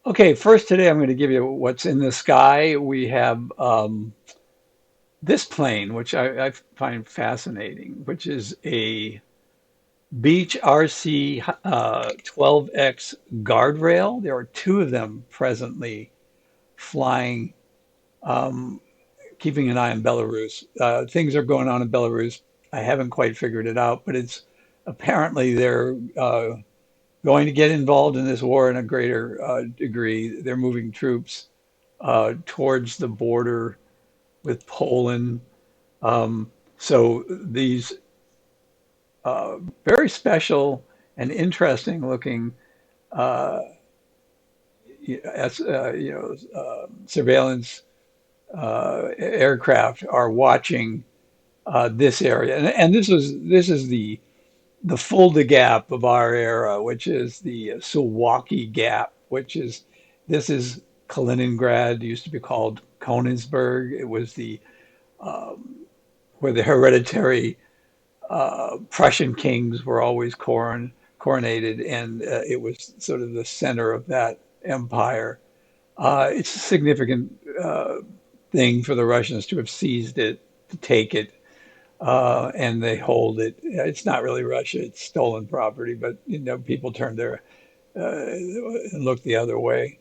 Okay, first today I'm going to give you what's in the sky. We have this plane, which I find fascinating, which is a Beach RC 12X guardrail. There are two of them presently flying, um, keeping an eye on Belarus. Things are going on in Belarus. I haven't quite figured it out, but it's apparently they're going to get involved in this war in a greater degree. They're moving troops towards the border with Poland. So these very special and interesting looking uh, surveillance aircraft are watching this area, and this is the Fulda Gap of our era, which is the Suwalki Gap, which is this is Kaliningrad, used to be called Konigsberg. It was the where the hereditary Prussian kings were always coronated, and it was sort of the center of that empire. It's a significant thing for the Russians to have seized it, to take it, and they hold it. It's not really Russia; it's stolen property, but people turn their and look the other way.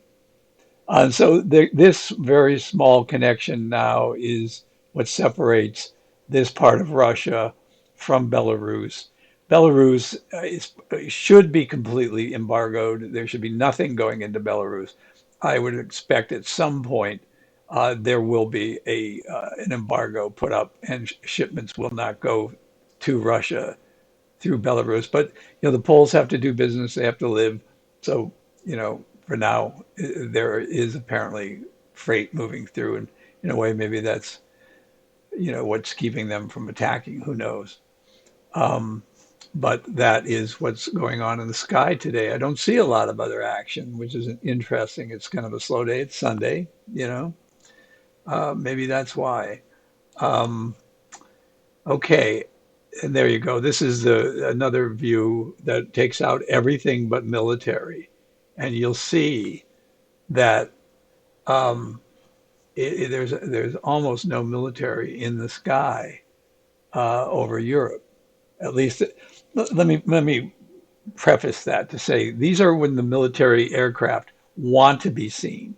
So this very small connection now is what separates this part of Russia from Belarus. Belarus should be completely embargoed. There should be nothing going into Belarus. I would expect at some point there will be an embargo put up, and shipments will not go to Russia through Belarus. But the Poles have to do business; they have to live. So for now, there is apparently freight moving through, and in a way, maybe that's what's keeping them from attacking. Who knows? Um, but that is what's going on in the sky today. I don't see a lot of other action, which is interesting. It's kind of a slow day. It's Sunday, you know. Maybe that's why. Um, okay, and there you go. This is the another view that takes out everything but military, and you'll see that um, there's almost no military in the sky over Europe. At least, let me preface that to say these are when the military aircraft want to be seen.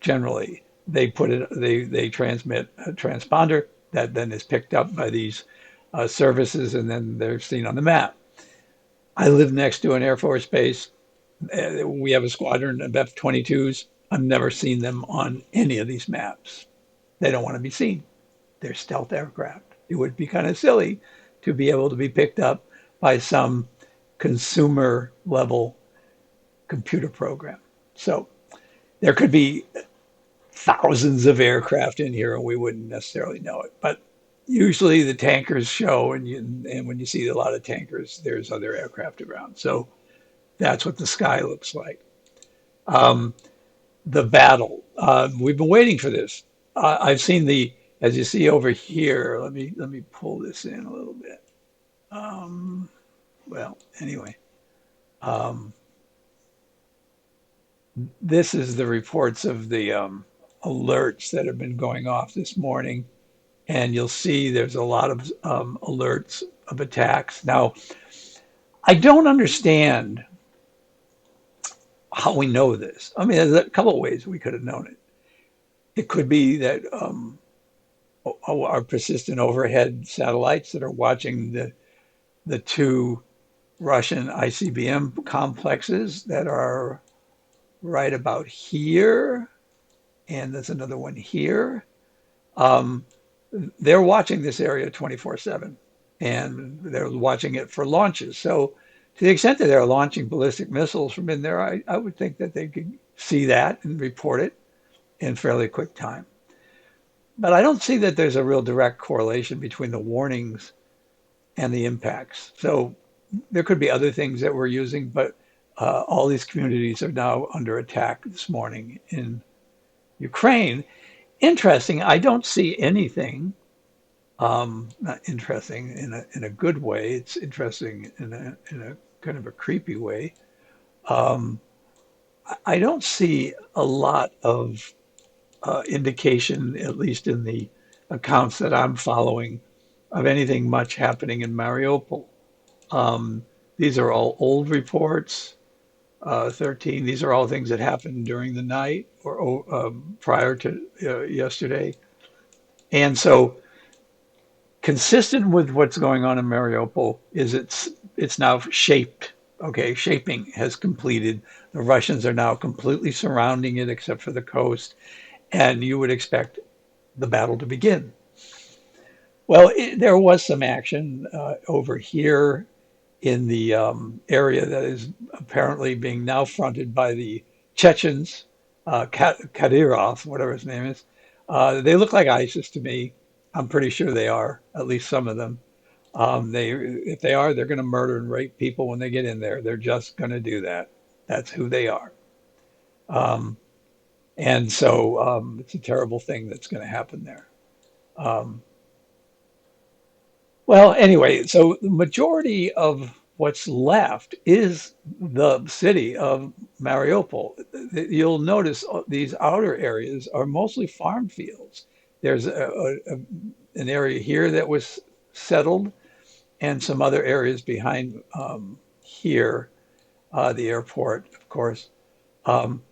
Generally, they transmit a transponder that then is picked up by these services, and then they're seen on the map. I live next to an Air Force base. We have a squadron of F-22s. I've never seen them on any of these maps. They don't want to be seen. They're stealth aircraft. It would be kind of silly to be able to be picked up by some consumer level computer program. So there could be thousands of aircraft in here and we wouldn't necessarily know it. But usually the tankers show, and when you see a lot of tankers, there's other aircraft around. So that's what the sky looks like. Um, the battle. We've been waiting for this. I've seen as you see over here. Let me pull this in a little bit. Um, well, anyway, um, this is the reports of the alerts that have been going off this morning, and you'll see there's a lot of alerts of attacks. Now, I don't understand how we know this. I mean, there's a couple of ways we could have known it. It could be that our persistent overhead satellites that are watching the two Russian ICBM complexes that are right about here, and there's another one here. Um, they're watching this area 24/7, and they're watching it for launches. So, to the extent that they're launching ballistic missiles from in there, I would think that they could see that and report it in fairly quick time. But I don't see that there's a real direct correlation between the warnings and the impacts. So there could be other things that we're using, but all these communities are now under attack this morning in Ukraine. Interesting, I don't see anything, not interesting in a good way. It's interesting in a kind of a creepy way. Um, I don't see a lot of indication, at least in the accounts that I'm following, of anything much happening in Mariupol. Um, these are all old reports. 13. These are all things that happened during the night or prior to yesterday. And so, consistent with what's going on in Mariupol, is it's now shaped. Okay, shaping has completed. The Russians are now completely surrounding it, except for the coast, and you would expect the battle to begin. Well, there was some action over here in the area that is apparently being now fronted by the Chechens, Kadyrov, whatever his name is. They look like ISIS to me. I'm pretty sure they are, at least some of them. If they are, they're going to murder and rape people when they get in there. They're just going to do that. That's who they are. Um, and so it's a terrible thing that's going to happen there. Um, Well, anyway, so the majority of what's left is the city of Mariupol. You'll notice these outer areas are mostly farm fields. There's an area here that was settled, and some other areas behind here, the airport, of course. Um,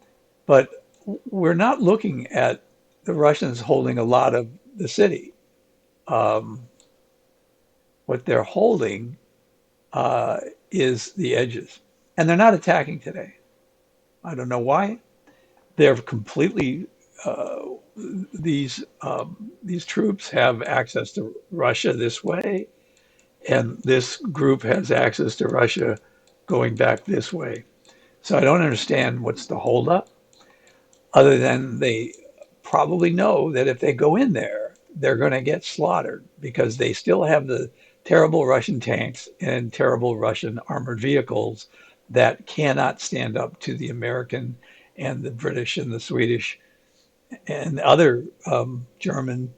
but we're not looking at the Russians holding a lot of the city. Um, what they're holding uh, is the edges. And they're not attacking today. I don't know why. They're completely these troops have access to Russia this way, and this group has access to Russia going back this way. So I don't understand what's the holdup, other than they probably know that if they go in there, they're going to get slaughtered because they still have the terrible Russian tanks and terrible Russian armored vehicles that cannot stand up to the American and the British and the Swedish and other German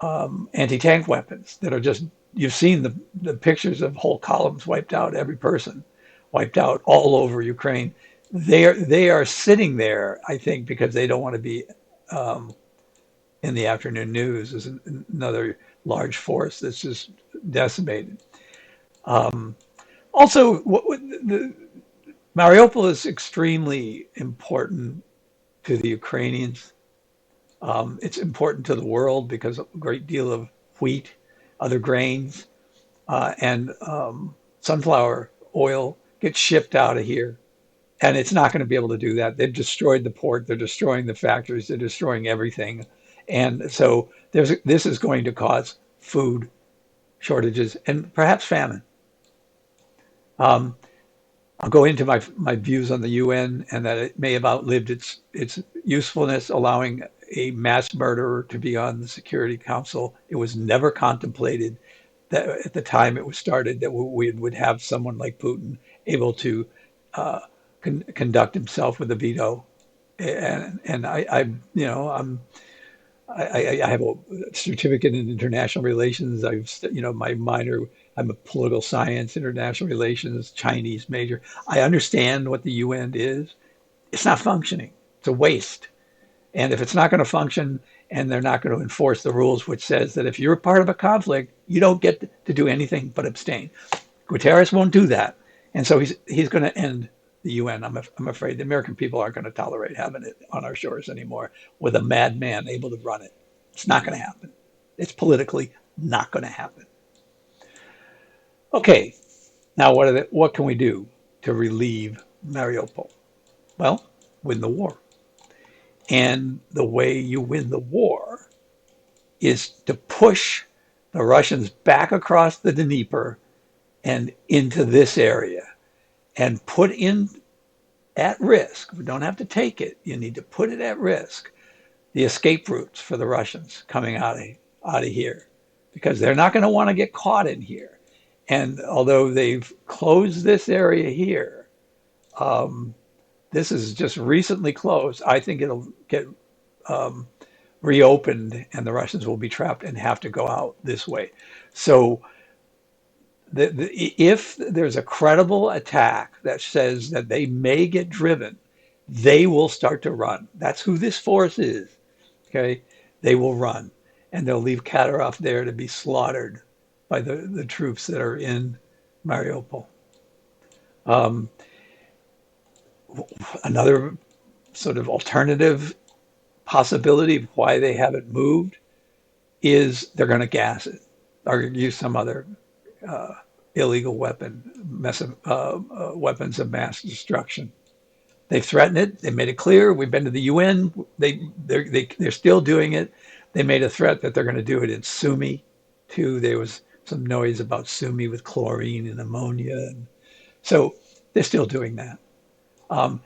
anti-tank weapons that are just, you've seen the pictures of whole columns wiped out, every person wiped out all over Ukraine. They are sitting there, I think, because they don't want to be um, in the afternoon news as another large force that's just decimated. Um, Also, Mariupol is extremely important to the Ukrainians. It's important to the world because a great deal of wheat, other grains, and sunflower oil gets shipped out of here. And it's not going to be able to do that. They've destroyed the port. They're destroying the factories. They're destroying everything. And so this is going to cause food shortages and perhaps famine. Um, I'll go into my views on the UN and that it may have outlived its usefulness, allowing a mass murderer to be on the Security Council. It was never contemplated that at the time it was started that we would have someone like Putin able to uh, conduct himself with a veto. And I have a certificate in international relations. My minor, I'm a political science, international relations, Chinese major. I understand what the UN is. It's not functioning. It's a waste. And if it's not going to function and they're not going to enforce the rules, which says that if you're part of a conflict, you don't get to do anything but abstain. Guterres won't do that. And so he's going to end the UN. I'm afraid the American people aren't going to tolerate having it on our shores anymore with a madman able to run it. It's not going to happen. It's politically not going to happen. Okay, now what can we do to relieve Mariupol? Well, win the war. And the way you win the war is to push the Russians back across the Dnieper and into this area and put in at risk. We don't have to take it. You need to put it at risk. The escape routes for the Russians coming out of here, because they're not going to want to get caught in here. And although they've closed this area here, um, this is just recently closed. I think it'll get um, reopened, and the Russians will be trapped and have to go out this way. So if there's a credible attack that says that they may get driven, they will start to run. That's who this force is. Okay, they will run, and they'll leave Kadyrov there to be slaughtered by the troops that are in Mariupol. Um, Another sort of alternative possibility of why they haven't moved is they're going to gas it or use some other uh, illegal weapons of mass destruction. They've threatened it. They made it clear. We've been to the UN. They're still doing it. They made a threat that they're going to do it in Sumi too. There was some noise about Sumi with chlorine and ammonia, and so they're still doing that. Um,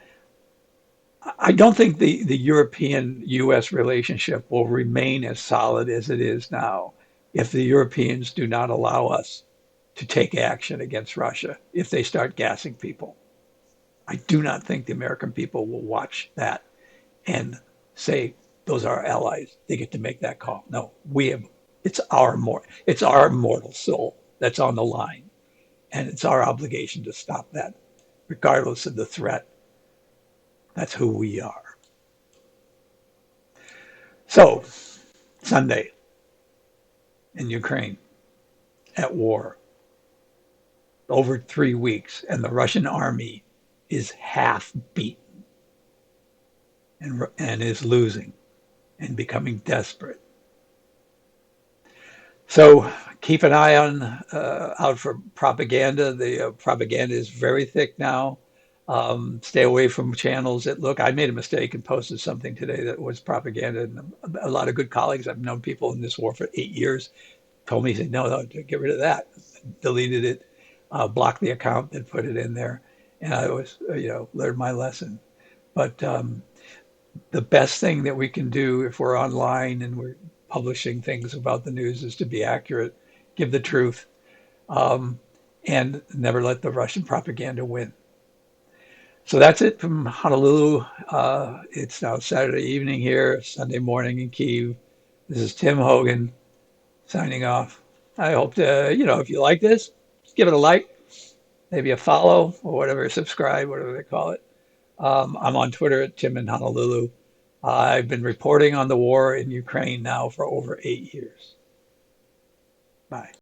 I don't think the European US relationship will remain as solid as it is now if the Europeans do not allow us to take action against Russia if they start gassing people. I do not think the American people will watch that and say those are our allies. They get to make that call. No, we have it's our mortal soul that's on the line, and it's our obligation to stop that, regardless of the threat. That's who we are. So Sunday in Ukraine at war over 3 weeks, and the Russian army is half beaten and is losing and becoming desperate. So keep an eye on out for propaganda. The propaganda is very thick now. Stay away from channels that look. I made a mistake and posted something today that was propaganda. And a lot of good colleagues, I've known people in this war for 8 years, told me, said, no, no, get rid of that. Deleted it, blocked the account that put it in there. And I was, learned my lesson. But the best thing that we can do if we're online and we're publishing things about the news is to be accurate, give the truth, um, and never let the Russian propaganda win. So that's it from Honolulu. It's now Saturday evening here, Sunday morning in Kyiv. This is Tim Hogan signing off. I hope to, if you like this, just give it a like, maybe a follow or whatever, subscribe, whatever they call it. I'm on Twitter at Tim in Honolulu. I've been reporting on the war in Ukraine now for over 8 years. Bye.